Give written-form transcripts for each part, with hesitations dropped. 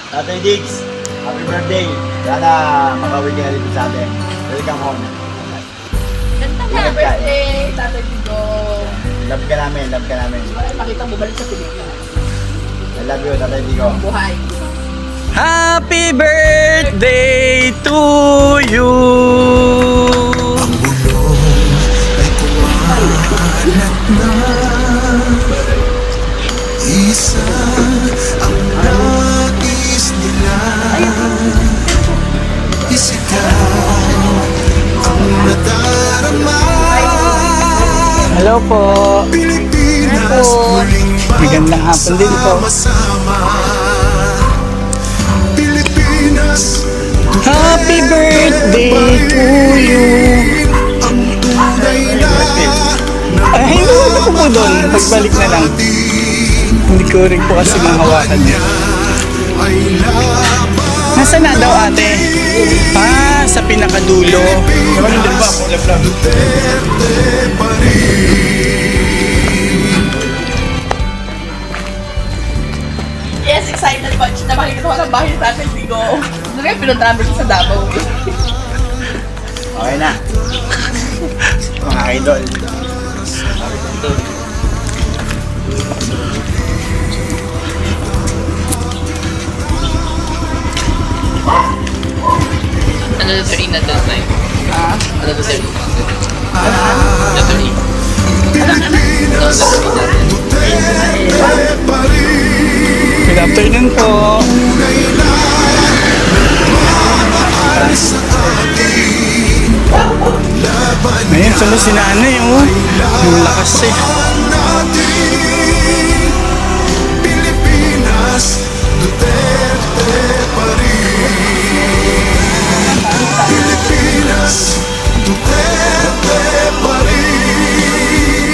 Tatay Diggs, happy birthday. Sana makawin ka na dito sa atin. Welcome home. Ganda ka. Happy Birthday, Tatay Digo. Love ka namin, love ka namin. Makita mo balik sa Pilipinas. I love you, Tatay Digo. Buhay. Happy birthday to you. Isa ang nais nila, isigaw ang nadarama. Hello po. Pilipinas muling Magandang hapon din po. magsama-sama. Pilipinas, Happy birthday to you. ang tunay na Ay, hindi ko po doon. Pagbalik na lang. Hindi ko rin po kasi mahawakan niya. ay laban. Nasaan na daw ate? Ah, sa pinakadulo. Duterte pa rin. Yes, excited po. Na makikita ko ng bahay ni Tatay Digo. Ano kaya pinuntahan siya sa Davao eh. Okay na. Mga idol. Ano na 3 na doon, Mike? Ah, Ano na 3? Na 3. Pilipinas, Duterte pa rin. Good afternoon po. Tunay na nagmamahal sa atin. Laban Ngayon, salo si nanay, oh. Yung lakas eh. natin. Pilipinas, Duterte pa rin. Pilipinas, Duterte pa rin.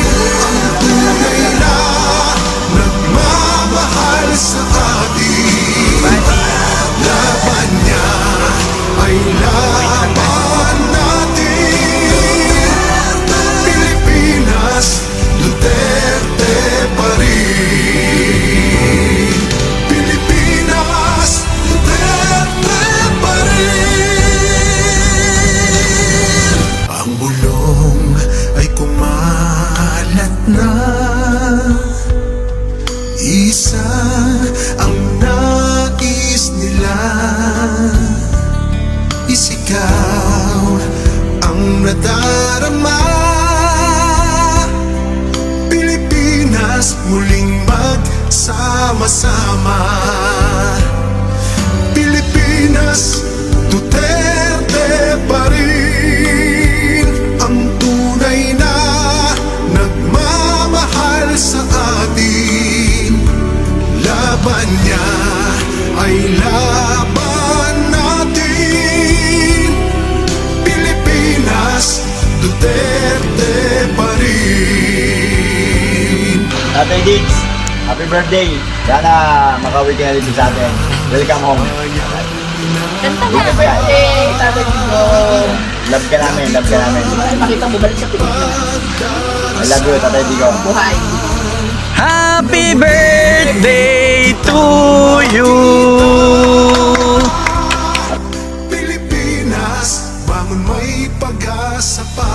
Ang tunay na nagmamahal sa atin. Laban niya ay laban natin. Pilipinas, Duterte pa rin. Pilipinas, Duterte pa rin. Ang bulong ay kumalat na. Isa ang nais nila, isigaw ang nadarama. Pilipinas muling magsama-sama. Pilipinas, Duterte pa rin. Ang tunay na nagmamahal sa atin. Laban niya ay laban natin. Pilipinas, Duterte pa rin. Tatay Diggs, happy birthday. Sana makawin ka na dito sa atin. Welcome home. ganda ka. Birthday, Tatay Digo. Love ka namin, love ka namin. Makita mo balik sa Pilipinas. I love you, Tatay Digo. Buhay. Happy birthday to you. Pilipinas, bangon may pag-asa pa.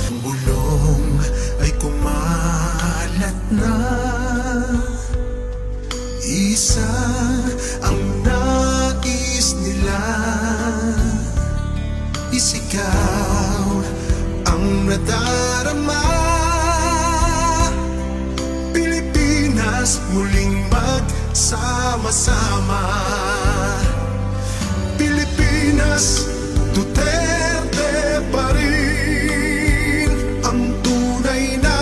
Ang bulong ay kumalat na. Isa ang nais nila, isigaw ang nadarama. Pilipinas muling magsama-sama. Pilipinas, Duterte pa rin. Ang tunay na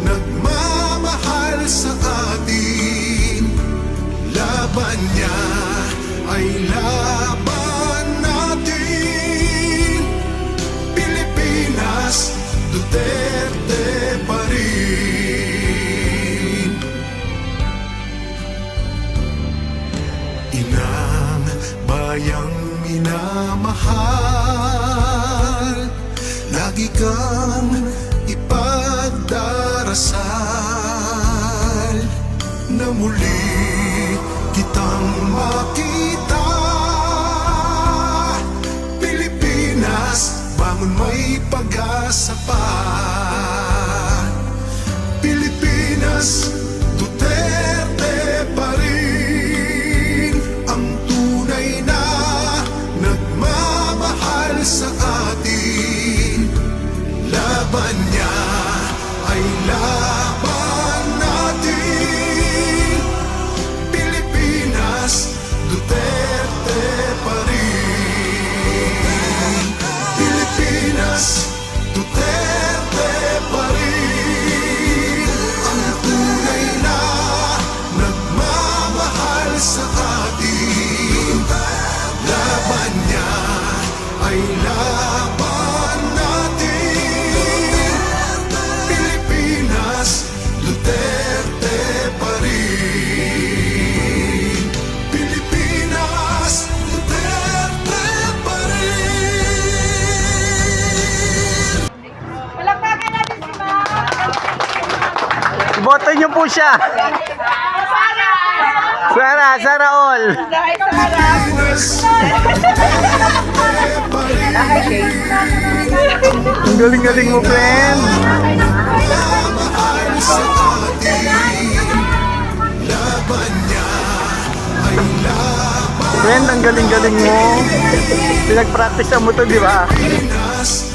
nagmamahal sa atin. Laban niya ay laban natin. Pilipinas, Duterte pa rin. Inang bayang minamahal, lagi kang ipagdarasal na muli kitang makita. Pilipinas, bangon may pag-asa pa. Pilipinas, Duterte pa rin ang tunay na nagmamahal sa atin. Laban niya ay laban natin. Pilipinas, Duterte pa rin. Pilipinas, Duterte pa rin ang tunay na nagmamahal sa atin. Laban niya ay laban natin. Pilipinas, Duterte pa rin. Pilipinas, Duterte pa rin. Palakpakan natin si Ma'am! Iboto niyo po siya. Sana all. Dahil sa harap! Ang galing-galing mo, friend. Mahal sa atin. Laban niya ay laban. Friend, ang galing-galing mo. Pinag-practice mo to, di ba? Pilipinas,